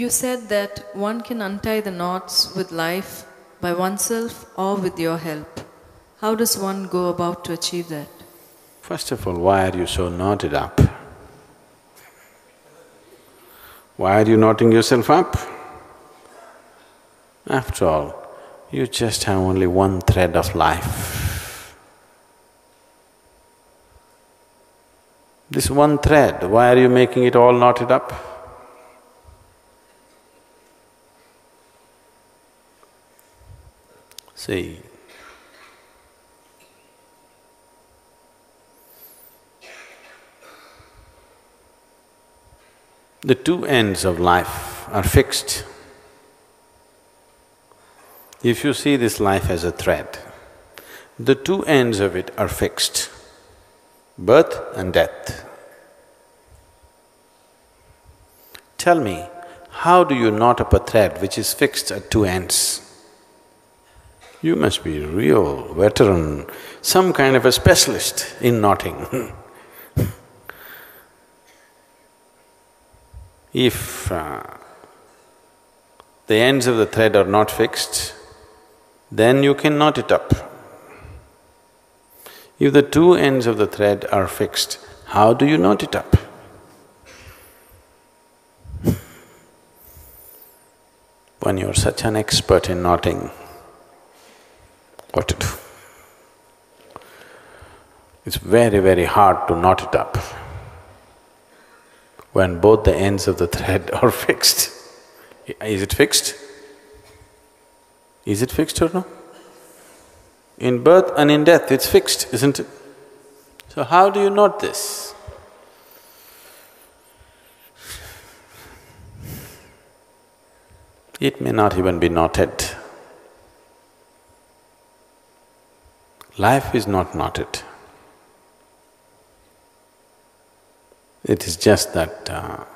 You said that one can untie the knots with life by oneself or with your help. How does one go about to achieve that? First of all, why are you so knotted up? Why are you knotting yourself up? After all, you just have only one thread of life. This one thread, why are you making it all knotted up? See, the two ends of life are fixed. If you see this life as a thread, the two ends of it are fixed, birth and death. Tell me, how do you knot up a thread which is fixed at two ends? You must be a real veteran, some kind of a specialist in knotting. If the ends of the thread are not fixed, then you can knot it up. If the two ends of the thread are fixed, how do you knot it up? When you're such an expert in knotting, what to do? It's very, very hard to knot it up when both the ends of the thread are fixed. Is it fixed? Is it fixed or no? In birth and in death, it's fixed, isn't it? So how do you knot this? It may not even be knotted. Life is not knotted. It is just that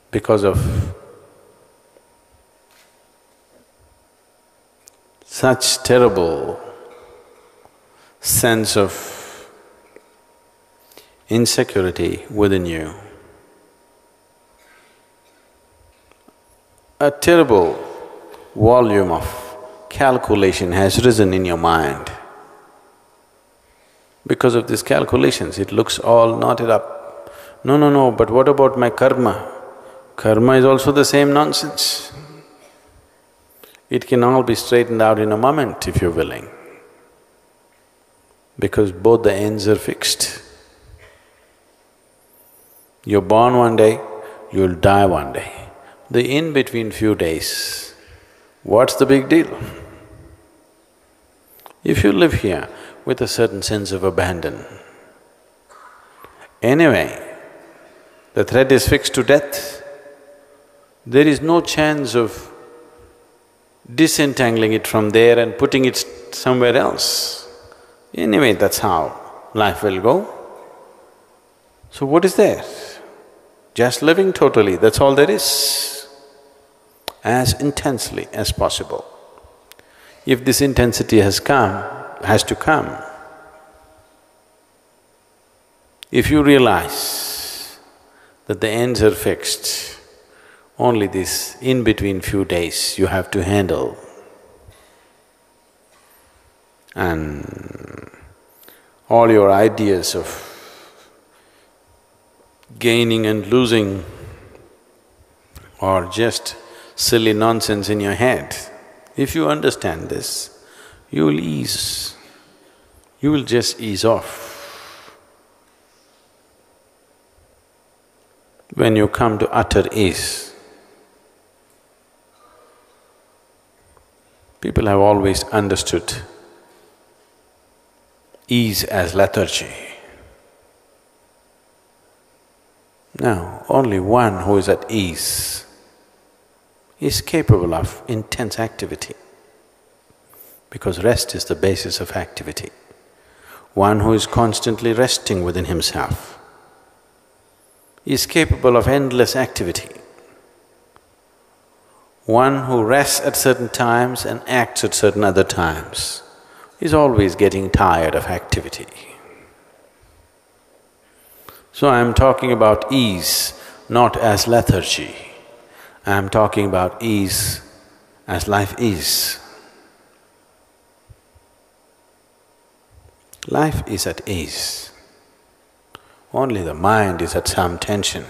because of such terrible sense of insecurity within you, a terrible volume of calculation has risen in your mind. Because of these calculations, it looks all knotted up. No, but what about my karma? Karma is also the same nonsense. It can all be straightened out in a moment if you're willing, because both the ends are fixed. You're born one day, you'll die one day. The in-between few days, what's the big deal? If you live here with a certain sense of abandon, anyway, the thread is fixed to death, there is no chance of disentangling it from there and putting it somewhere else. Anyway, that's how life will go. So what is there? Just living totally, that's all there is, as intensely as possible. If this intensity has to come, if you realize that the ends are fixed, only this in-between few days you have to handle, and all your ideas of gaining and losing are just silly nonsense in your head. If you understand this, you will ease, you will just ease off. When you come to utter ease, people have always understood ease as lethargy. Now, only one who is at ease is capable of intense activity, because rest is the basis of activity. One who is constantly resting within himself is capable of endless activity. One who rests at certain times and acts at certain other times is always getting tired of activity. So I'm talking about ease, not as lethargy. I am talking about ease as life is. Life is at ease. Only the mind is at some tension.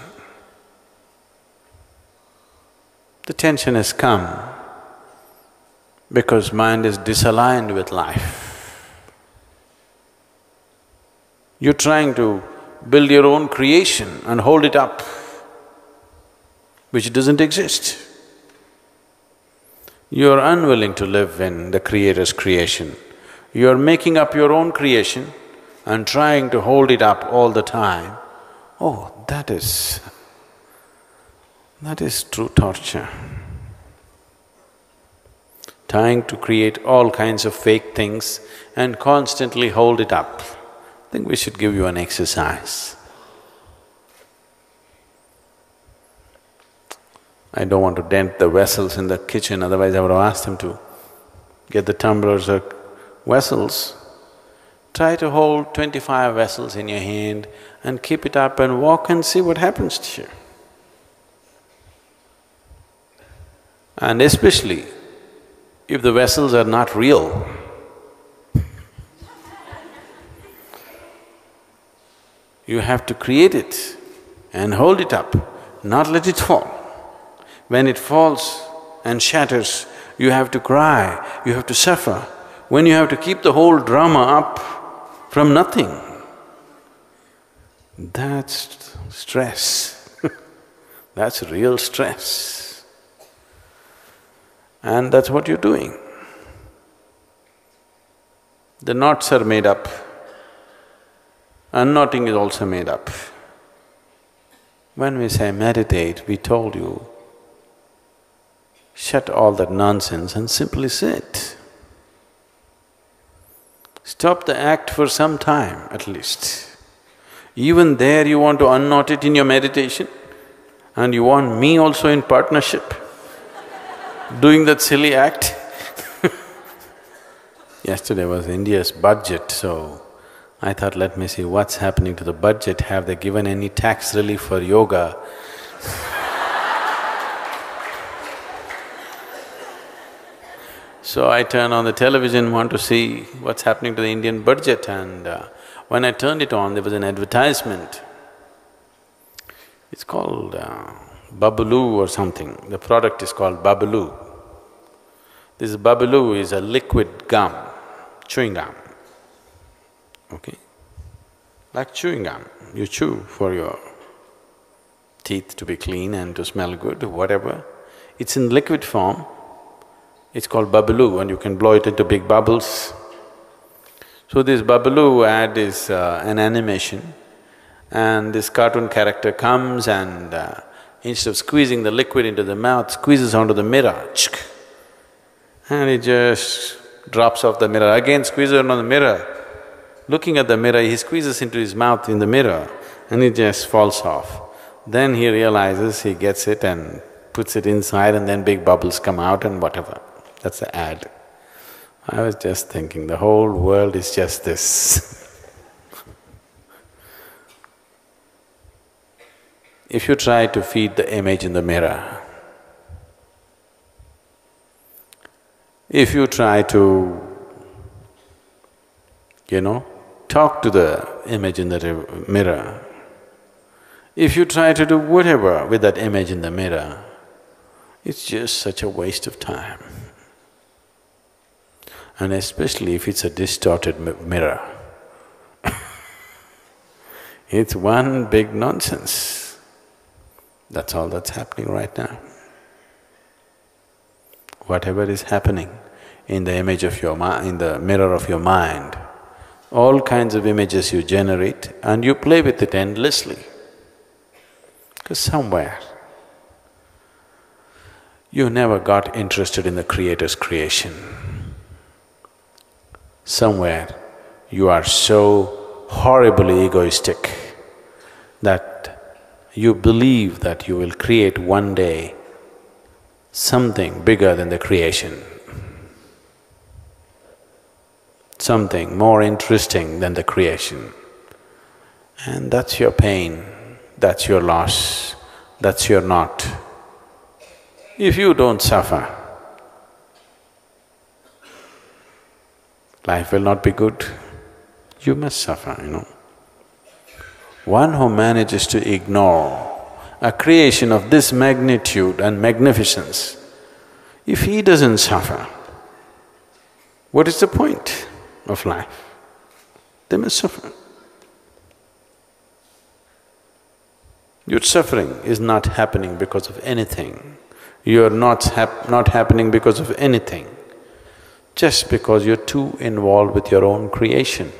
The tension has come because mind is disaligned with life. You're trying to build your own creation and hold it up, which doesn't exist. You're unwilling to live in the Creator's creation. You're making up your own creation and trying to hold it up all the time. Oh, that is true torture. Trying to create all kinds of fake things and constantly hold it up. I think we should give you an exercise. I don't want to dent the vessels in the kitchen, otherwise I would have asked them to get the tumblers or vessels. Try to hold 25 vessels in your hand and keep it up and walk and see what happens to you. And especially if the vessels are not real, you have to create it and hold it up, not let it fall. When it falls and shatters, you have to cry, you have to suffer. When you have to keep the whole drama up from nothing, that's stress. That's real stress. And that's what you're doing. The knots are made up, unknotting is also made up. When we say meditate, we told you, shut all that nonsense and simply sit. Stop the act for some time at least. Even there you want to unknot it in your meditation and you want me also in partnership doing that silly act. Yesterday was India's budget, so I thought, let me see what's happening to the budget. Have they given any tax relief for yoga? So I turn on the television, want to see what's happening to the Indian budget, and when I turned it on, there was an advertisement. It's called Babaloo or something. The product is called Babaloo. This Babaloo is a liquid gum, chewing gum, okay? Like chewing gum, you chew for your teeth to be clean and to smell good, whatever. It's in liquid form. It's called Babaloo and you can blow it into big bubbles. So this Babaloo ad is an animation and this cartoon character comes and instead of squeezing the liquid into the mouth, squeezes onto the mirror, and it just drops off the mirror, again squeezes on the mirror. Looking at the mirror, he squeezes into his mouth in the mirror and it just falls off. Then he realizes, he gets it and puts it inside and then big bubbles come out and whatever. That's the ad. I was just thinking, the whole world is just this. If you try to feed the image in the mirror, if you try to, talk to the image in the mirror, if you try to do whatever with that image in the mirror, it's just such a waste of time. And especially if it's a distorted mirror. It's one big nonsense. That's all that's happening right now. Whatever is happening in the image of your mind, in the mirror of your mind, all kinds of images you generate and you play with it endlessly. Because somewhere you never got interested in the Creator's creation. Somewhere you are so horribly egoistic that you believe that you will create one day something bigger than the creation, something more interesting than the creation. And that's your pain, that's your loss, that's your knot. If you don't suffer, life will not be good. You must suffer, you know. One who manages to ignore a creation of this magnitude and magnificence, if he doesn't suffer, what is the point of life? They must suffer. Your suffering is not happening because of anything. You are not happening because of anything, just because you're too involved with your own creation.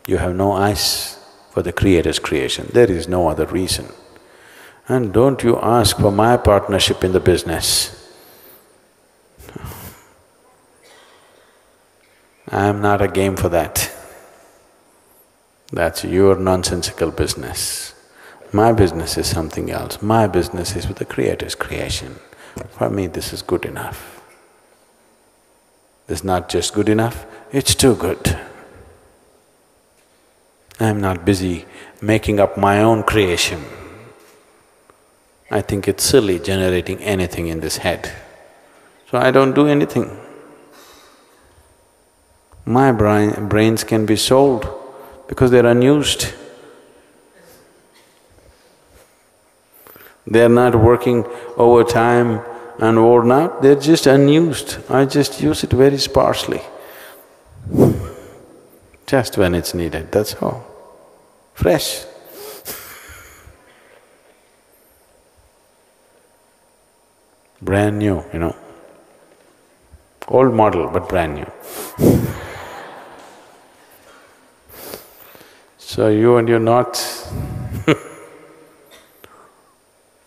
You have no eyes for the Creator's creation, there is no other reason. And don't you ask for my partnership in the business. I am not a game for that. That's your nonsensical business. My business is something else. My business is with the Creator's creation. For me, this is good enough. This is not just good enough, it's too good. I am not busy making up my own creation. I think it's silly generating anything in this head, so I don't do anything. My brains can be sold because they're unused. They're not working overtime and worn out, they're just unused. I just use it very sparsely, just when it's needed, that's all. Fresh. Brand new, you know. Old model, but brand new. So you and your knots,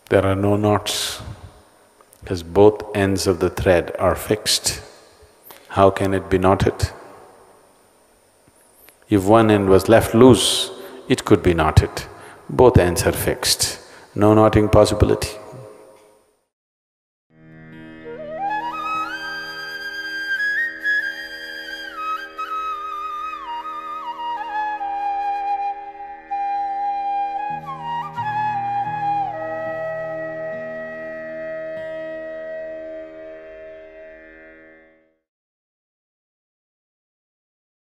there are no knots, because both ends of the thread are fixed. How can it be knotted? If one end was left loose, it could be knotted. Both ends are fixed, no knotting possibility.